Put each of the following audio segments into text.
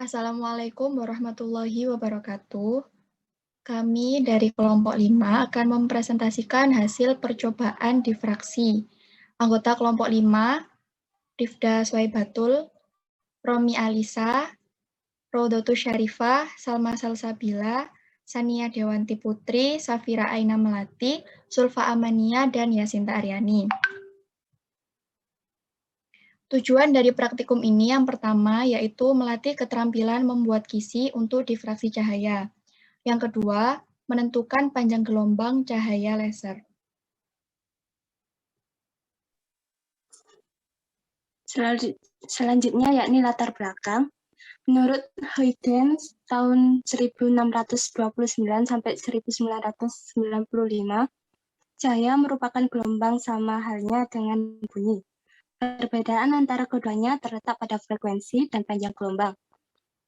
Assalamualaikum warahmatullahi wabarakatuh. Kami dari kelompok 5 akan mempresentasikan hasil percobaan difraksi. Anggota kelompok 5, Rifda Swaibatul, Romi Alisa, Rodotu Syarifah, Salma Salsabila, Sania Dewanti Putri, Safira Aina Melati, Sulfa Amania, dan Yasinta Aryani. Tujuan dari praktikum ini yang pertama yaitu melatih keterampilan membuat kisi untuk difraksi cahaya. Yang kedua, menentukan panjang gelombang cahaya laser. Selanjutnya yakni latar belakang. Menurut Huygens tahun 1629 sampai 1995, cahaya merupakan gelombang sama halnya dengan bunyi. Perbedaan antara keduanya terletak pada frekuensi dan panjang gelombang.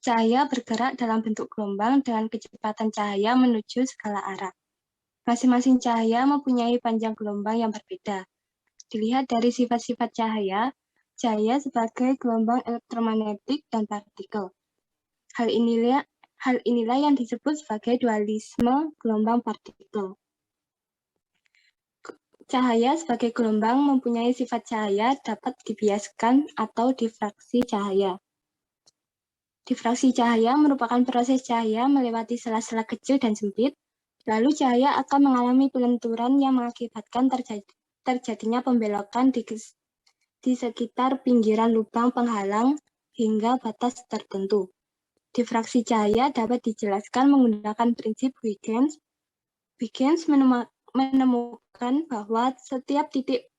Cahaya bergerak dalam bentuk gelombang dengan kecepatan cahaya menuju segala arah. Masing-masing cahaya mempunyai panjang gelombang yang berbeda. Dilihat dari sifat-sifat cahaya sebagai gelombang elektromagnetik dan partikel. Hal inilah yang disebut sebagai dualisme gelombang partikel. Cahaya sebagai gelombang mempunyai sifat cahaya dapat dibiaskan atau difraksi cahaya. Difraksi cahaya merupakan proses cahaya melewati sela-sela kecil dan sempit, lalu cahaya akan mengalami pelenturan yang mengakibatkan terjadinya pembelokan di sekitar pinggiran lubang penghalang hingga batas tertentu. Difraksi cahaya dapat dijelaskan menggunakan prinsip Huygens. Huygens menemukan bahwa setiap titik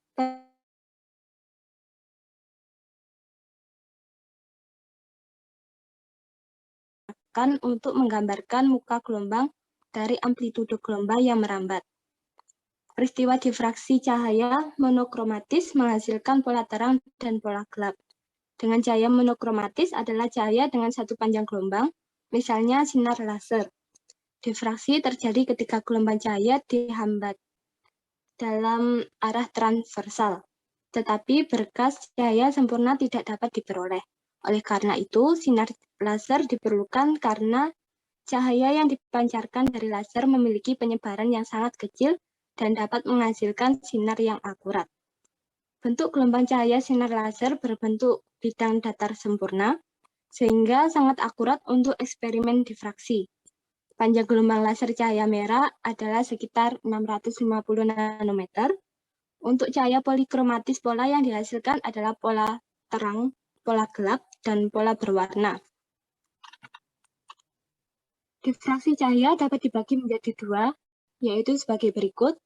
untuk menggambarkan muka gelombang dari amplitudo gelombang yang merambat. Peristiwa difraksi cahaya monokromatis menghasilkan pola terang dan pola gelap. Dengan cahaya monokromatis adalah cahaya dengan satu panjang gelombang, misalnya sinar laser. Difraksi terjadi ketika gelombang cahaya dihambat dalam arah transversal, tetapi berkas cahaya sempurna tidak dapat diperoleh. Oleh karena itu, sinar laser diperlukan karena cahaya yang dipancarkan dari laser memiliki penyebaran yang sangat kecil dan dapat menghasilkan sinar yang akurat. Bentuk gelombang cahaya sinar laser berbentuk bidang datar sempurna, sehingga sangat akurat untuk eksperimen difraksi. Panjang gelombang laser cahaya merah adalah sekitar 650 nanometer. Untuk cahaya polikromatis, pola yang dihasilkan adalah pola terang, pola gelap, dan pola berwarna. Difraksi cahaya dapat dibagi menjadi dua, yaitu sebagai berikut.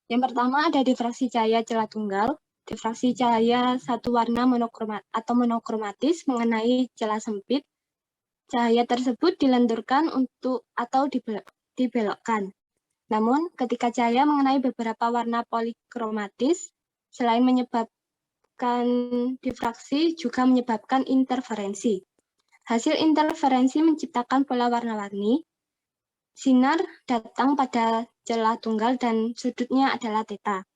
Yang pertama ada difraksi cahaya celah tunggal. Difraksi cahaya satu warna monokromatis mengenai celah sempit. Cahaya tersebut dilenturkan atau dibelokkan. Namun, ketika cahaya mengenai beberapa warna polikromatis, selain menyebabkan difraksi, juga menyebabkan interferensi. Hasil interferensi menciptakan pola warna-warni. Sinar datang pada celah tunggal dan sudutnya adalah theta.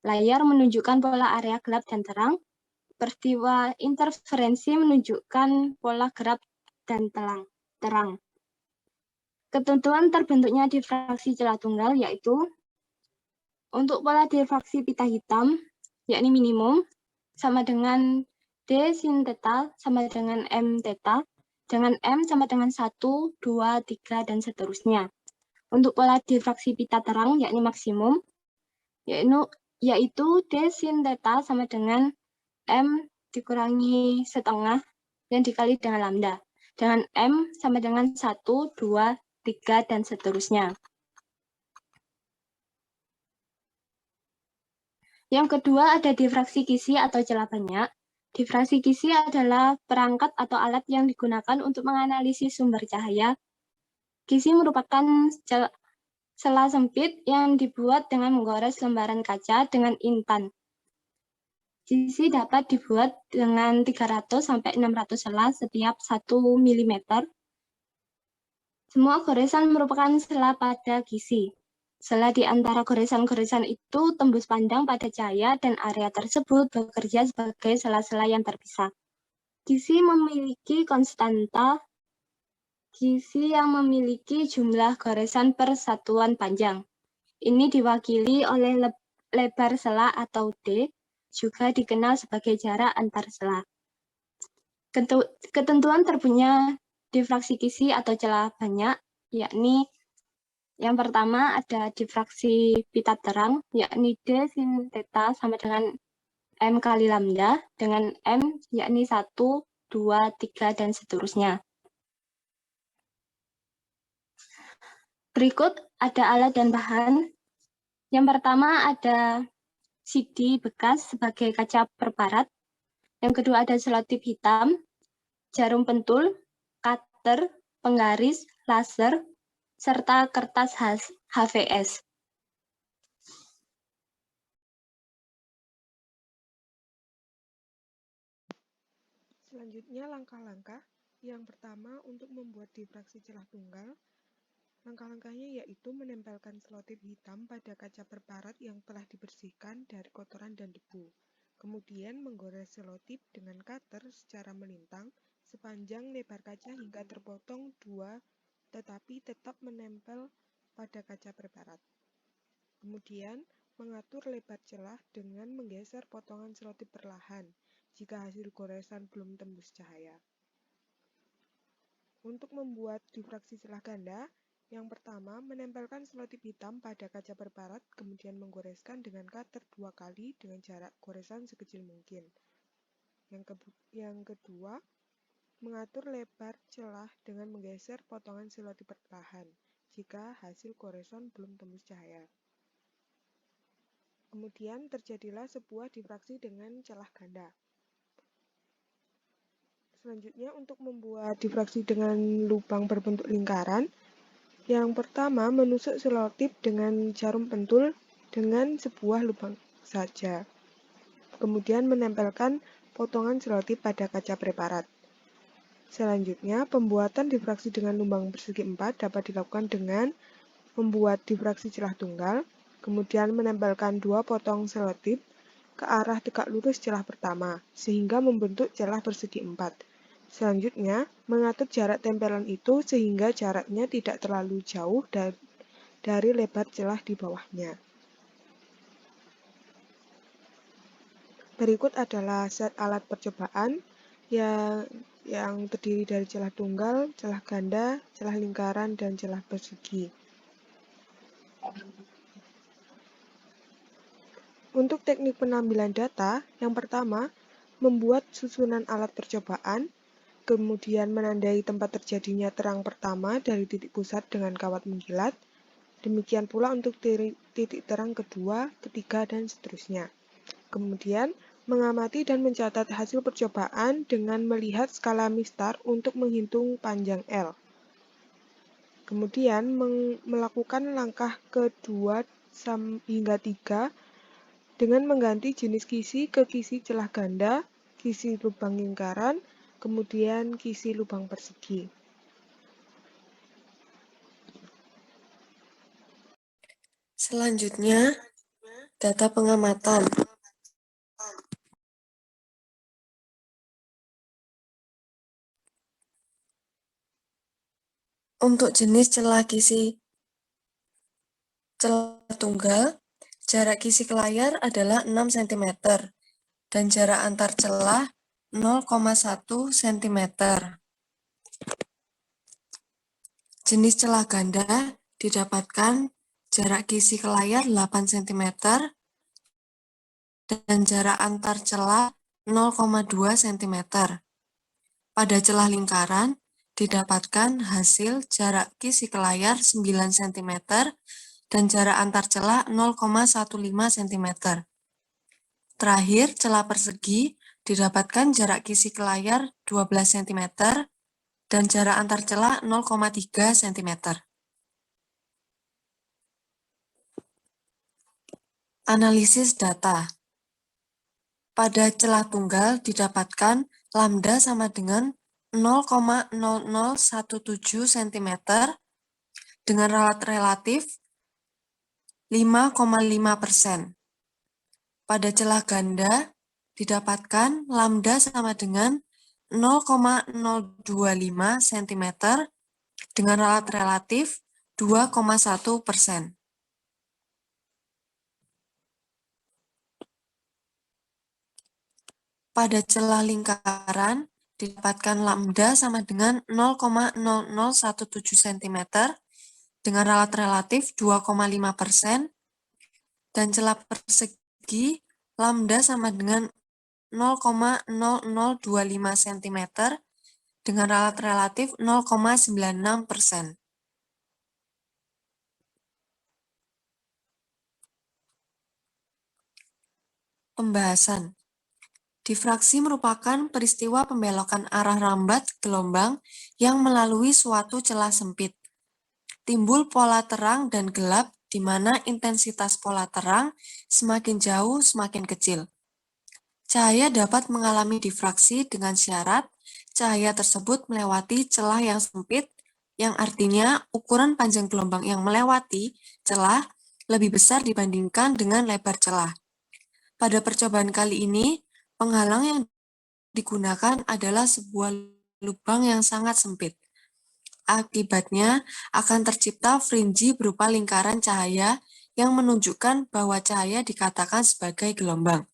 Layar menunjukkan pola area gelap dan terang. Peristiwa interferensi menunjukkan pola gelap dan terang. Ketentuan terbentuknya difraksi celah tunggal yaitu untuk pola difraksi pita hitam, yakni minimum, sama dengan D sin theta sama dengan M theta, dengan M sama dengan 1, 2, 3, dan seterusnya. Untuk pola difraksi pita terang, yakni maksimum, yaitu D sin theta sama dengan M dikurangi setengah yang dikali dengan lambda. Dengan M sama dengan 1, 2, 3, dan seterusnya. Yang kedua ada difraksi kisi atau celah banyak. Difraksi kisi adalah perangkat atau alat yang digunakan untuk menganalisis sumber cahaya. Kisi merupakan celah sempit yang dibuat dengan menggores lembaran kaca dengan intan. Kisi dapat dibuat dengan 300 sampai 600 selah setiap 1 mm. Semua goresan merupakan selah pada kisi. Selah di antara goresan-goresan itu tembus pandang pada cahaya dan area tersebut bekerja sebagai sela-sela yang terpisah. Kisi memiliki konstanta kisi yang memiliki jumlah goresan per satuan panjang. Ini diwakili oleh lebar sela atau D, juga dikenal sebagai jarak antar sela. Ketentuan terpunya difraksi kisi atau celah banyak, yakni yang pertama ada difraksi pita terang, yakni D sin theta sama dengan M kali lambda, dengan M yakni 1, 2, 3, dan seterusnya. Berikut ada alat dan bahan. Yang pertama ada CD bekas sebagai kaca perparat. Yang kedua ada selotip hitam, jarum pentul, cutter, penggaris, laser, serta kertas HVS. Selanjutnya langkah-langkah. Yang pertama, untuk membuat difraksi celah tunggal. Langkah-langkahnya yaitu menempelkan selotip hitam pada kaca perparat yang telah dibersihkan dari kotoran dan debu. Kemudian menggores selotip dengan cutter secara melintang sepanjang lebar kaca hingga terpotong 2, tetapi tetap menempel pada kaca perparat. Kemudian mengatur lebar celah dengan menggeser potongan selotip perlahan jika hasil goresan belum tembus cahaya. Untuk membuat difraksi celah ganda, yang pertama menempelkan selotip hitam pada kaca perparat, kemudian menggoreskan dengan cutter 2 kali dengan jarak goresan sekecil mungkin. Yang kedua, mengatur lebar celah dengan menggeser potongan selotip perlahan jika hasil goresan belum tembus cahaya. Kemudian terjadilah sebuah difraksi dengan celah ganda. Selanjutnya, untuk membuat difraksi dengan lubang berbentuk lingkaran, yang pertama menusuk selotip dengan jarum pentul dengan sebuah lubang saja. Kemudian menempelkan potongan selotip pada kaca preparat. Selanjutnya, pembuatan difraksi dengan lubang persegi 4 dapat dilakukan dengan membuat difraksi celah tunggal, kemudian menempelkan 2 potong selotip ke arah tegak lurus celah pertama, sehingga membentuk celah persegi 4. Selanjutnya, mengatur jarak tempelan itu sehingga jaraknya tidak terlalu jauh dari lebar celah di bawahnya. Berikut adalah set alat percobaan yang terdiri dari celah tunggal, celah ganda, celah lingkaran, dan celah persegi. Untuk teknik penampilan data, yang pertama, membuat susunan alat percobaan, kemudian menandai tempat terjadinya terang pertama dari titik pusat dengan kawat mengkilat, demikian pula untuk titik terang kedua, ketiga, dan seterusnya. Kemudian, mengamati dan mencatat hasil percobaan dengan melihat skala mistar untuk menghitung panjang L. Kemudian, melakukan langkah kedua hingga 3 dengan mengganti jenis kisi ke kisi celah ganda, kisi lubang lingkaran, kemudian kisi lubang persegi. Selanjutnya, data pengamatan. Untuk jenis celah kisi celah tunggal, jarak kisi ke layar adalah 6 cm dan jarak antar celah 0,1 cm. Jenis celah ganda didapatkan jarak kisi ke layar 8 cm dan jarak antar celah 0,2 cm. Pada celah lingkaran, didapatkan hasil jarak kisi ke layar 9 cm dan jarak antar celah 0,15 cm. Terakhir, celah persegi didapatkan jarak kisi ke layar 12 cm dan jarak antar celah 0,3 cm. Analisis data. Pada celah tunggal didapatkan lambda sama dengan 0,0017 cm dengan relatif 5,5%. Pada celah ganda didapatkan lambda sama dengan 0,025 cm dengan alat relatif 2,1%. Pada celah lingkaran, didapatkan lambda sama dengan 0,0017 cm dengan alat relatif 2,5%, dan celah persegi lambda sama dengan 0,0025 cm dengan alat relatif 0,96%. Pembahasan. Difraksi merupakan peristiwa pembelokan arah rambat gelombang yang melalui suatu celah sempit. Timbul pola terang dan gelap di mana intensitas pola terang semakin jauh semakin kecil. Cahaya dapat mengalami difraksi dengan syarat cahaya tersebut melewati celah yang sempit, yang artinya ukuran panjang gelombang yang melewati celah lebih besar dibandingkan dengan lebar celah. Pada percobaan kali ini, penghalang yang digunakan adalah sebuah lubang yang sangat sempit. Akibatnya akan tercipta fringe berupa lingkaran cahaya yang menunjukkan bahwa cahaya dikatakan sebagai gelombang.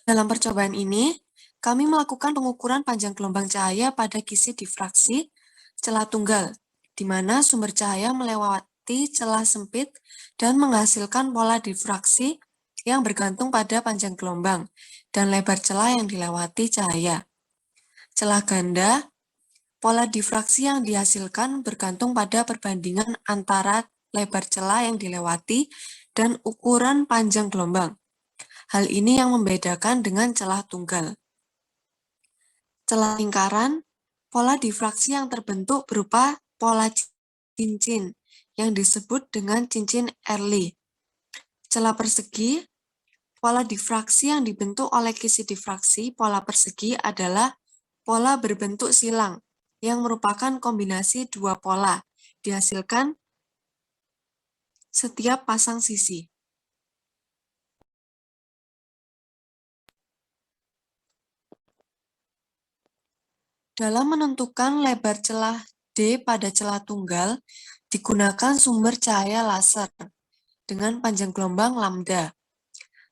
Dalam percobaan ini, kami melakukan pengukuran panjang gelombang cahaya pada kisi difraksi celah tunggal, di mana sumber cahaya melewati celah sempit dan menghasilkan pola difraksi yang bergantung pada panjang gelombang dan lebar celah yang dilewati cahaya. Celah ganda, pola difraksi yang dihasilkan bergantung pada perbandingan antara lebar celah yang dilewati dan ukuran panjang gelombang. Hal ini yang membedakan dengan celah tunggal. Celah lingkaran, pola difraksi yang terbentuk berupa pola cincin yang disebut dengan cincin Early. Celah persegi, pola difraksi yang dibentuk oleh kisi difraksi pola persegi adalah pola berbentuk silang, yang merupakan kombinasi dua pola, dihasilkan setiap pasang sisi. Dalam menentukan lebar celah D pada celah tunggal, digunakan sumber cahaya laser dengan panjang gelombang lambda.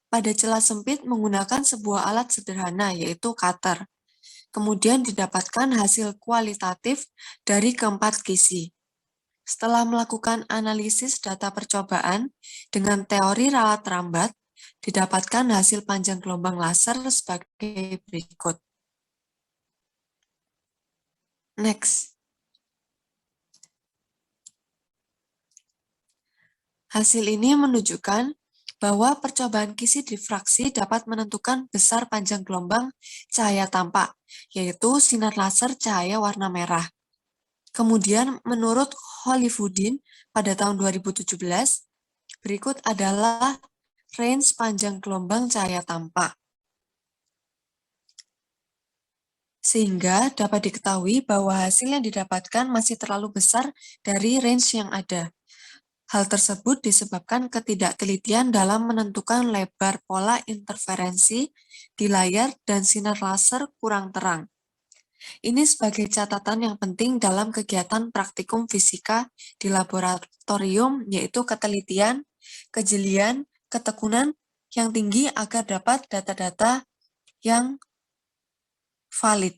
Pada celah sempit menggunakan sebuah alat sederhana yaitu cutter. Kemudian didapatkan hasil kualitatif dari keempat kisi. Setelah melakukan analisis data percobaan dengan teori ralat rambat, didapatkan hasil panjang gelombang laser sebagai berikut. Next. Hasil ini menunjukkan bahwa percobaan kisi difraksi dapat menentukan besar panjang gelombang cahaya tampak, yaitu sinar laser cahaya warna merah. Kemudian, menurut Hollywoodin pada tahun 2017, berikut adalah range panjang gelombang cahaya tampak. Sehingga dapat diketahui bahwa hasil yang didapatkan masih terlalu besar dari range yang ada. Hal tersebut disebabkan ketidaktelitian dalam menentukan lebar pola interferensi di layar dan sinar laser kurang terang. Ini sebagai catatan yang penting dalam kegiatan praktikum fisika di laboratorium, yaitu ketelitian, kejelian, ketekunan yang tinggi agar dapat data-data yang valid.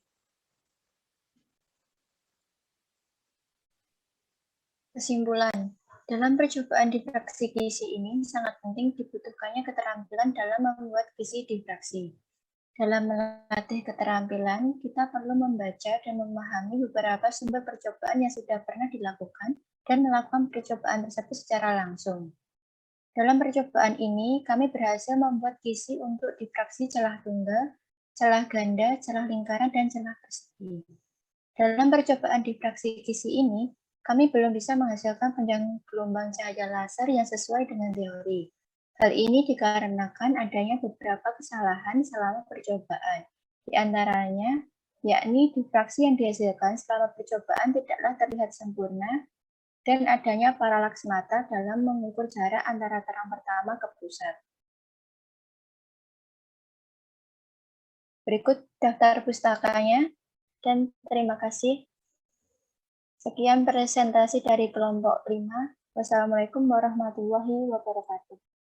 Kesimpulan. Dalam percobaan difraksi kisi ini sangat penting dibutuhkannya keterampilan dalam membuat kisi difraksi. Dalam melatih keterampilan, kita perlu membaca dan memahami beberapa sumber percobaan yang sudah pernah dilakukan dan melakukan percobaan tersebut secara langsung. Dalam percobaan ini, kami berhasil membuat kisi untuk difraksi celah tunggal, celah ganda, celah lingkaran, dan celah persegi. Dalam percobaan difraksi kisi ini, kami belum bisa menghasilkan panjang gelombang cahaya laser yang sesuai dengan teori. Hal ini dikarenakan adanya beberapa kesalahan selama percobaan. Di antaranya, yakni difraksi yang dihasilkan selama percobaan tidaklah terlihat sempurna dan adanya paralaks mata dalam mengukur jarak antara terang pertama ke pusat. Berikut daftar pustakanya, dan terima kasih. Sekian presentasi dari kelompok 5. Wassalamualaikum warahmatullahi wabarakatuh.